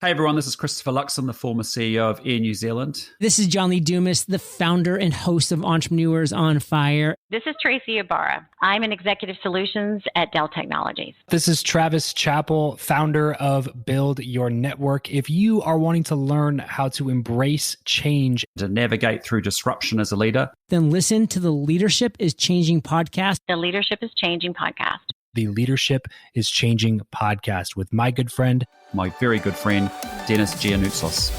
Hey everyone, this is Christopher Luxon, the former CEO of Air New Zealand. This is John Lee Dumas, the founder and host of Entrepreneurs on Fire. This is Tracy Ibarra. I'm in Executive Solutions at Dell Technologies. This is Travis Chappell, founder of Build Your Network. If you are wanting to learn how to embrace change, To navigate through disruption as a leader, then listen to the Leadership is Changing podcast. The Leadership is Changing podcast. the Leadership is Changing podcast with my good friend, my very good friend, Denis Giannoutsos.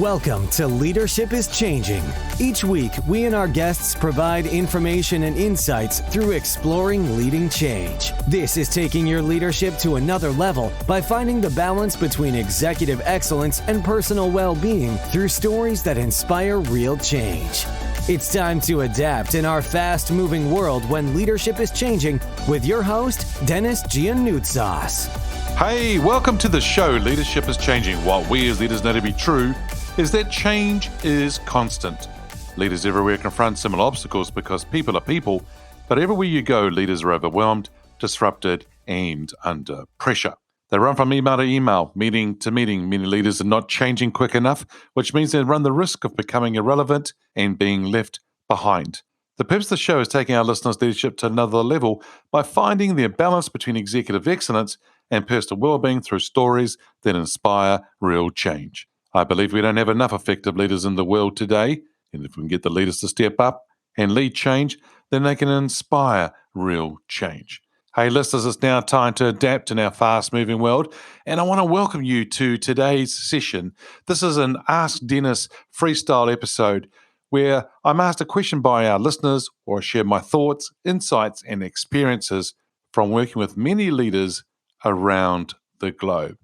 Welcome to Leadership is Changing. Each week, we and our guests provide information and insights through exploring leading change. This is taking your leadership to another level by finding the balance between executive excellence and personal well-being through stories that inspire real change. It's time to adapt in our fast-moving world when leadership is changing with your host, Denis Giannoutsos. Hey, welcome to the show, Leadership is Changing. What we as leaders know to be true is that change is constant. Leaders everywhere confront similar obstacles because people are people, but everywhere you go, leaders are overwhelmed, disrupted, and under pressure. They run from email to email, meeting to meeting. Many leaders are not changing quick enough, which means they run the risk of becoming irrelevant and being left behind. The purpose of the show is taking our listeners' leadership to another level by finding their balance between executive excellence and personal well-being through stories that inspire real change. I believe we don't have enough effective leaders in the world today, and if we can get the leaders to step up and lead change, then they can inspire real change. Hey listeners, it's now time to adapt in our fast-moving world, and I want to welcome you to today's session. This is an Ask Denis freestyle episode where I'm asked a question by our listeners, or I share my thoughts, insights, and experiences from working with many leaders around the globe.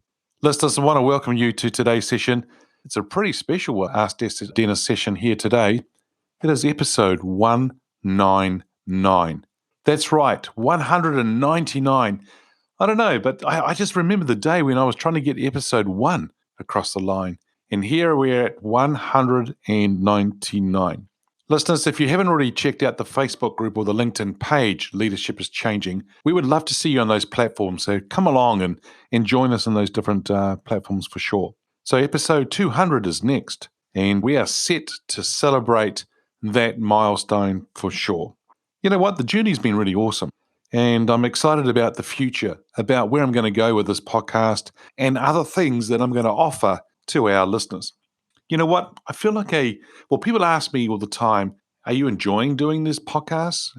Listeners, I want to welcome you to today's session. It's a pretty special Ask Denis session here today. It is episode 199. That's right, 199. I don't know, but I just remember the day when I was trying to get episode 1 across the line. And here we're at 199. Listeners, if you haven't already checked out the Facebook group or the LinkedIn page, Leadership is Changing, we would love to see you on those platforms. So come along and join us in those different platforms for sure. So episode 200 is next, and we are set to celebrate that milestone for sure. You know what? The journey's been really awesome, and I'm excited about the future, about where I'm going to go with this podcast and other things that I'm going to offer to our listeners. You know what? I feel like people ask me all the time, are you enjoying doing this podcast?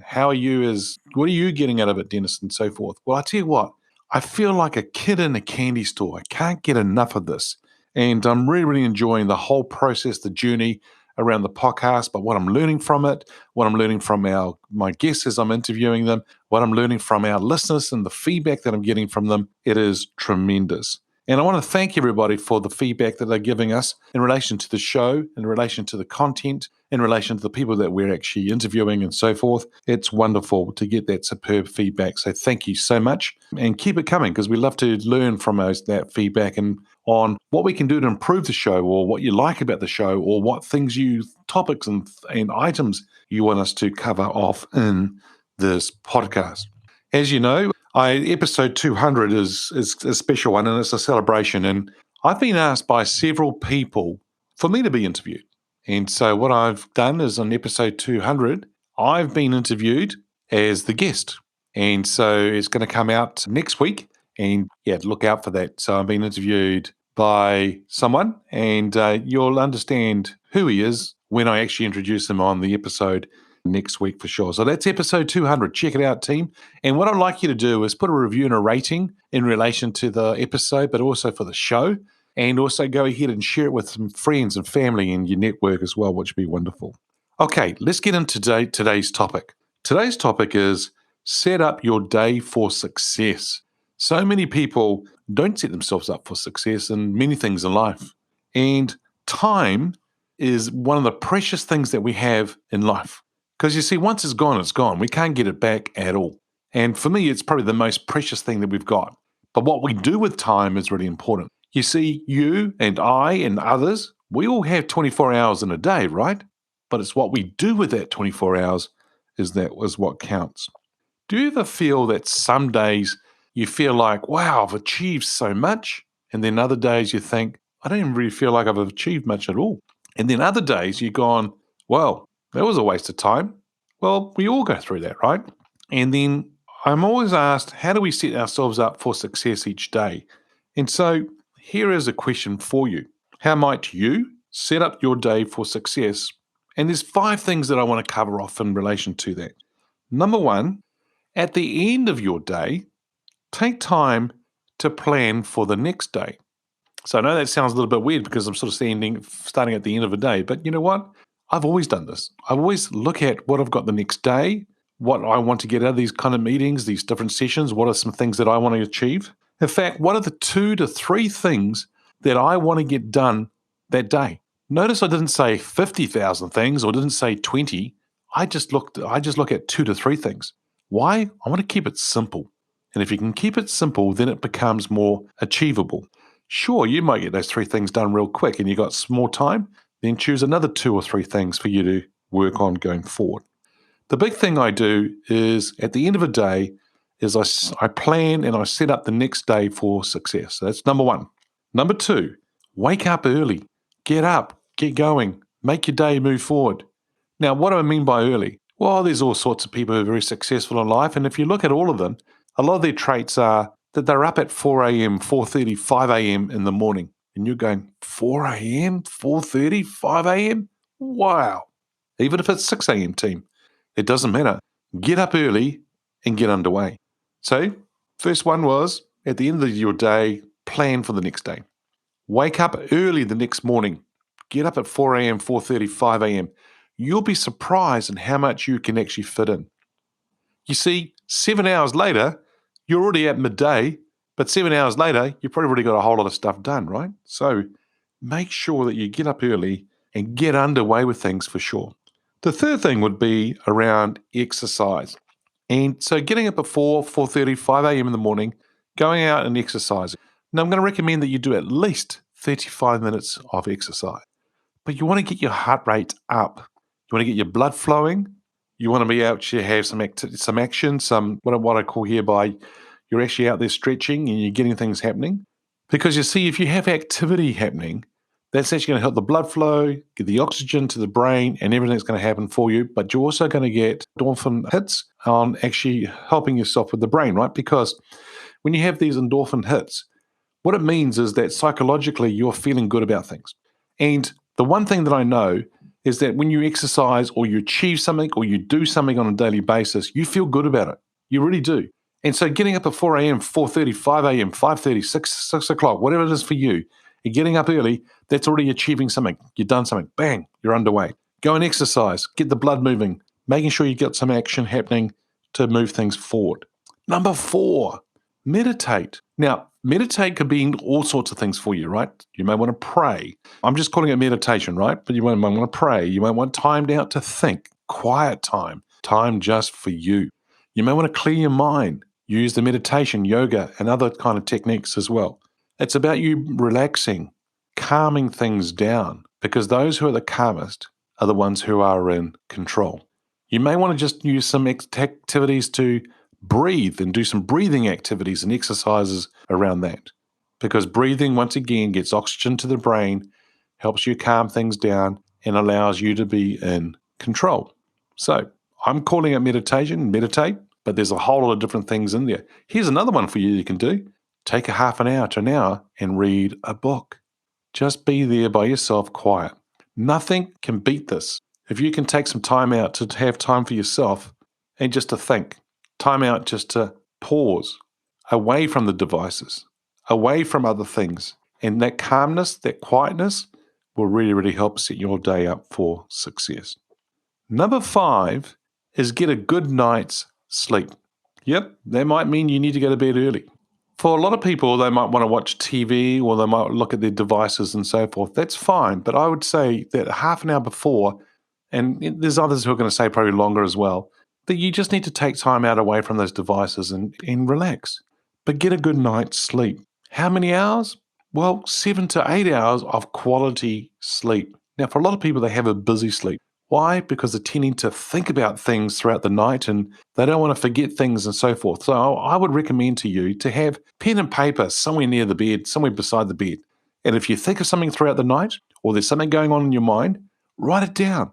What are you getting out of it, Denis, and so forth? Well, I tell you what, I feel like a kid in a candy store. I can't get enough of this. And I'm really, really enjoying the whole process, the journey around the podcast, but what I'm learning from it, what I'm learning from my guests as I'm interviewing them, what I'm learning from our listeners and the feedback that I'm getting from them, it is tremendous. And I want to thank everybody for the feedback that they're giving us in relation to the show, in relation to the content, in relation to the people that we're actually interviewing and so forth. It's wonderful to get that superb feedback. So thank you so much, and keep it coming, because we love to learn from that feedback and on what we can do to improve the show, or what you like about the show, or what topics and items you want us to cover off in this podcast. As you know, episode 200 is a special one, and it's a celebration. And I've been asked by several people for me to be interviewed. And so what I've done is on episode 200, I've been interviewed as the guest. And so it's going to come out next week. And look out for that. So I've been interviewed by someone, and you'll understand who he is when I actually introduce him on the episode next week for sure. So that's episode 200. Check it out, team. And what I'd like you to do is put a review and a rating in relation to the episode, but also for the show. And also go ahead and share it with some friends and family in your network as well, which would be wonderful. Okay, let's get into today's topic. Today's topic is set up your day for success. So many people don't set themselves up for success in many things in life. And time is one of the precious things that we have in life. Because you see, once it's gone, it's gone. We can't get it back at all. And for me, it's probably the most precious thing that we've got. But what we do with time is really important. You see, you and I and others, we all have 24 hours in a day, right? But it's what we do with that 24 hours is what counts. Do you ever feel that some days you feel like, wow, I've achieved so much, And then other days you think, I don't even really feel like I've achieved much at all. And then other days you've gone, well, that was a waste of time. Well, we all go through that, right? And then I'm always asked, how do we set ourselves up for success each day? And so here is a question for you. How might you set up your day for success? And there's 5 things that I want to cover off in relation to that. Number 1, at the end of your day, take time to plan for the next day. So I know that sounds a little bit weird because I'm sort of starting at the end of a day, but you know what? I've always done this. I always look at what I've got the next day, what I want to get out of these kind of meetings, these different sessions, what are some things that I want to achieve. In fact, what are the 2 to 3 things that I want to get done that day? Notice I didn't say 50,000 things or didn't say 20. I just look at 2 to 3 things. Why? I want to keep it simple. And if you can keep it simple, then it becomes more achievable. Sure, you might get those 3 things done real quick and you got some more time, then choose another 2 or 3 things for you to work on going forward. The big thing I do is at the end of a day is I plan and I set up the next day for success. So that's number 1. Number 2, wake up early. Get up, get going, make your day move forward. Now, what do I mean by early? Well, there's all sorts of people who are very successful in life. And if you look at all of them, a lot of their traits are that they're up at 4 a.m., 4:30, 5 a.m. in the morning. And you're going, 4 a.m., 4:30, 5 a.m.? Wow. Even if it's 6 a.m. team, it doesn't matter. Get up early and get underway. So first one was, at the end of your day, plan for the next day. Wake up early the next morning. Get up at 4 a.m., 4:30, 5 a.m. You'll be surprised at how much you can actually fit in. You see, 7 hours later, you're already at midday, but 7 hours later, you've probably already got a whole lot of stuff done, right? So make sure that you get up early and get underway with things for sure. The third thing would be around exercise. And so getting up at 4:30, 5 a.m. in the morning, going out and exercising. Now, I'm going to recommend that you do at least 35 minutes of exercise. But you want to get your heart rate up. You want to get your blood flowing. You want to be out to have some action, what I call hereby, you're actually out there stretching and you're getting things happening. Because you see, if you have activity happening, that's actually going to help the blood flow, get the oxygen to the brain, and everything's going to happen for you. But you're also going to get endorphin hits on actually helping yourself with the brain, right? Because when you have these endorphin hits, what it means is that psychologically you're feeling good about things. And the one thing that I know is that when you exercise or you achieve something or you do something on a daily basis, you feel good about it. You really do. And so getting up at 4 a.m., 4:30, 5 a.m., 5:30, 6 o'clock, whatever it is for you, and getting up early, that's already achieving something. You've done something. Bang, you're underway. Go and exercise. Get the blood moving. Making sure you get some action happening to move things forward. Number 4, meditate. Now, meditate could be all sorts of things for you, right? You may want to pray. I'm just calling it meditation, right? But you might want to pray. You might want time out to think, quiet time just for you. You may want to clear your mind. Use the meditation, yoga, and other kind of techniques as well. It's about you relaxing, calming things down, because those who are the calmest are the ones who are in control. You may want to just use some activities to breathe and do some breathing activities and exercises around that. Because breathing, once again, gets oxygen to the brain, helps you calm things down, and allows you to be in control. So I'm calling it meditation, meditate, but there's a whole lot of different things in there. Here's another one for you can do. Take a half an hour to an hour and read a book. Just be there by yourself, quiet. Nothing can beat this. If you can take some time out to have time for yourself and just to think, time out just to pause, away from the devices, away from other things. And that calmness, that quietness will really, really help set your day up for success. Number 5 is get a good night's sleep. Yep, that might mean you need to go to bed early. For a lot of people, they might want to watch TV or they might look at their devices and so forth. That's fine, but I would say that half an hour before, and there's others who are going to say probably longer as well, that you just need to take time out away from those devices and relax. But get a good night's sleep. How many hours? Well, 7 to 8 hours of quality sleep. Now, for a lot of people, they have a busy sleep. Why? Because they're tending to think about things throughout the night and they don't want to forget things and so forth. So I would recommend to you to have pen and paper somewhere near the bed, somewhere beside the bed. And if you think of something throughout the night or there's something going on in your mind, write it down.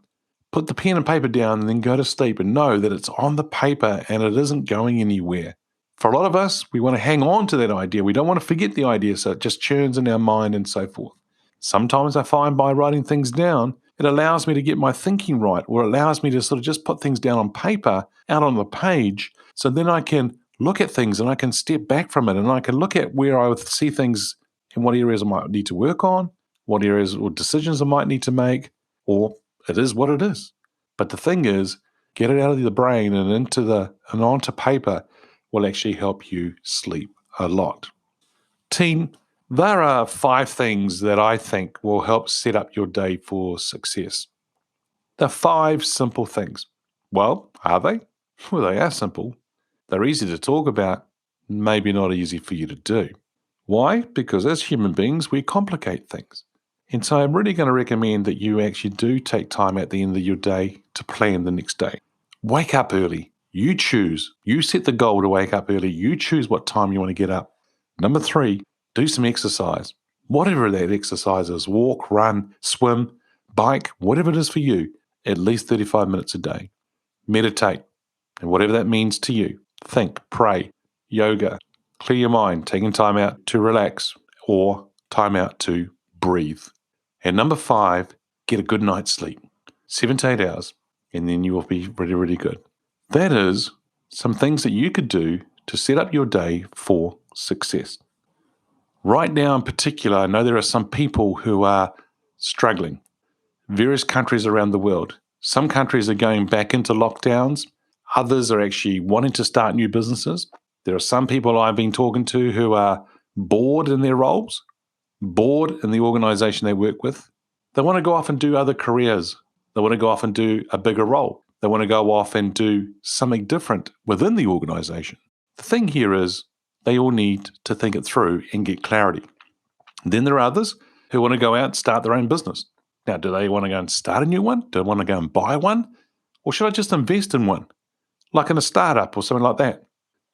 Put the pen and paper down and then go to sleep and know that it's on the paper and it isn't going anywhere. For a lot of us, we want to hang on to that idea. We don't want to forget the idea, so it just churns in our mind and so forth. Sometimes I find by writing things down, it allows me to get my thinking right, or it allows me to sort of just put things down on paper, out on the page, so then I can look at things and I can step back from it and I can look at where I would see things in what areas I might need to work on, what areas or decisions I might need to make, or it is what it is. But the thing is, get it out of the brain and onto paper will actually help you sleep a lot. Team, there are 5 things that I think will help set up your day for success. They're 5 simple things. Well, are they? Well, they are simple. They're easy to talk about, maybe not easy for you to do. Why? Because as human beings, we complicate things. And so I'm really going to recommend that you actually do take time at the end of your day to plan the next day. Wake up early. You choose. You set the goal to wake up early. You choose what time you want to get up. Number 3, do some exercise. Whatever that exercise is, walk, run, swim, bike, whatever it is for you, at least 35 minutes a day. Meditate, and whatever that means to you. Think, pray, yoga, clear your mind, taking time out to relax or time out to breathe. And number 5, get a good night's sleep, 7 to 8 hours, and then you will be really, really good. That is some things that you could do to set up your day for success. Right now in particular, I know there are some people who are struggling. Various countries around the world. Some countries are going back into lockdowns. Others are actually wanting to start new businesses. There are some people I've been talking to who are bored in their roles, bored in the organization they work with. They want to go off and do other careers. They want to go off and do a bigger role. They want to go off and do something different within the organization. The thing here is they all need to think it through and get clarity. Then there are others who want to go out and start their own business. Now, do they want to go and start a new one? Do they want to go and buy one? Or should I just invest in one, like in a startup or something like that?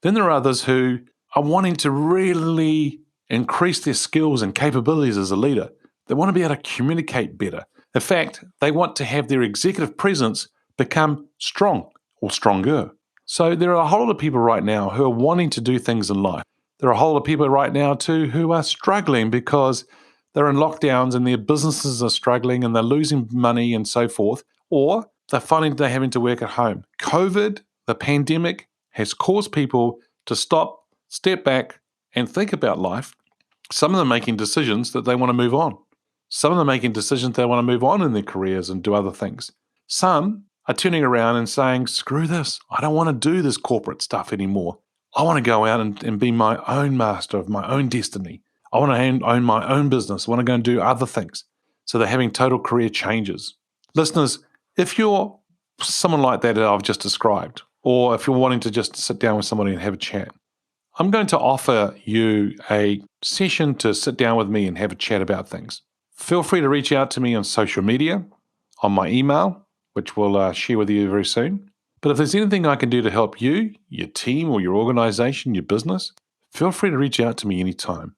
Then there are others who are wanting to really increase their skills and capabilities as a leader. They want to be able to communicate better. In fact, they want to have their executive presence become strong or stronger. So there are a whole lot of people right now who are wanting to do things in life. There are a whole lot of people right now too who are struggling because they're in lockdowns and their businesses are struggling and they're losing money and so forth, or they're finding they're having to work at home. COVID, the pandemic, has caused people to stop, step back, and think about life. Some of them making decisions that they want to move on. Some of them making decisions they want to move on in their careers and do other things. Some are turning around and saying, screw this, I don't want to do this corporate stuff anymore. I want to go out and be my own master of my own destiny. I want to own my own business. I want to go and do other things. So they're having total career changes. Listeners, if you're someone like that I've just described, or if you're wanting to just sit down with somebody and have a chat, I'm going to offer you a session to sit down with me and have a chat about things. Feel free to reach out to me on social media, on my email, which we'll share with you very soon. But if there's anything I can do to help you, your team or your organization, your business, feel free to reach out to me anytime.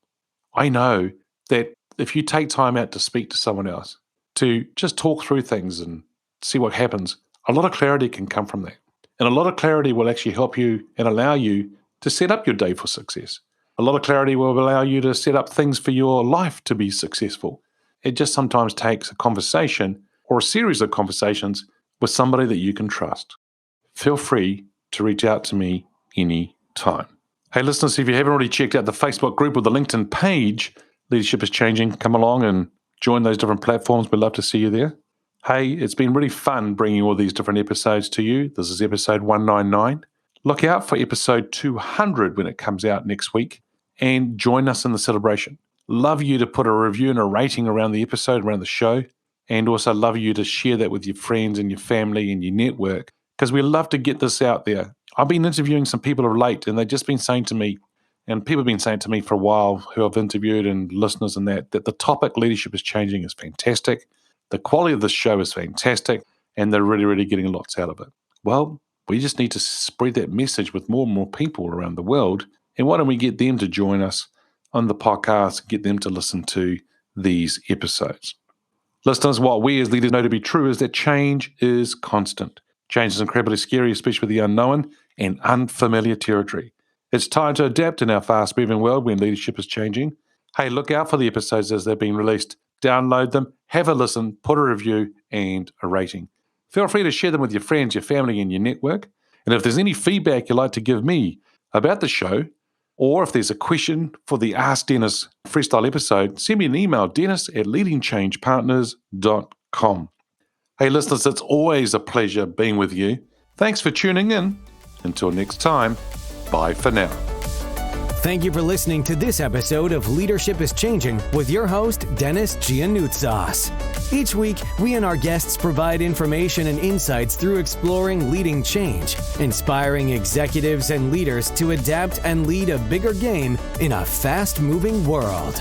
I know that if you take time out to speak to someone else, to just talk through things and see what happens, a lot of clarity can come from that. And a lot of clarity will actually help you and allow you to set up your day for success. A lot of clarity will allow you to set up things for your life to be successful. It just sometimes takes a conversation or a series of conversations with somebody that you can trust. Feel free to reach out to me anytime. Hey, listeners, if you haven't already checked out the Facebook group or the LinkedIn page, Leadership is Changing, come along and join those different platforms. We'd love to see you there. Hey, it's been really fun bringing all these different episodes to you. This is episode 199. Look out for episode 200 when it comes out next week and join us in the celebration. Love you to put a review and a rating around the episode, around the show, and also love you to share that with your friends and your family and your network because we love to get this out there. I've been interviewing some people of late and they've just been saying to me, and people have been saying to me for a while who I've interviewed and listeners and that the topic Leadership is Changing is fantastic. The quality of this show is fantastic. and they're really, really getting lots out of it. Well, we just need to spread that message with more and more people around the world. And why don't we get them to join us on the podcast, get them to listen to these episodes? Listeners, what we as leaders know to be true is that change is constant. Change is incredibly scary, especially with the unknown and unfamiliar territory. It's time to adapt in our fast-moving world when leadership is changing. Hey, look out for the episodes as they're being released. Download them, have a listen, put a review, and a rating. Feel free to share them with your friends, your family, and your network. And if there's any feedback you'd like to give me about the show, or if there's a question for the Ask Denis freestyle episode, send me an email, dennis@leadingchangepartners.com. Hey, listeners, it's always a pleasure being with you. Thanks for tuning in. Until next time, bye for now. Thank you for listening to this episode of Leadership is Changing with your host, Denis Giannoutsas. Each week, we and our guests provide information and insights through exploring leading change, inspiring executives and leaders to adapt and lead a bigger game in a fast-moving world.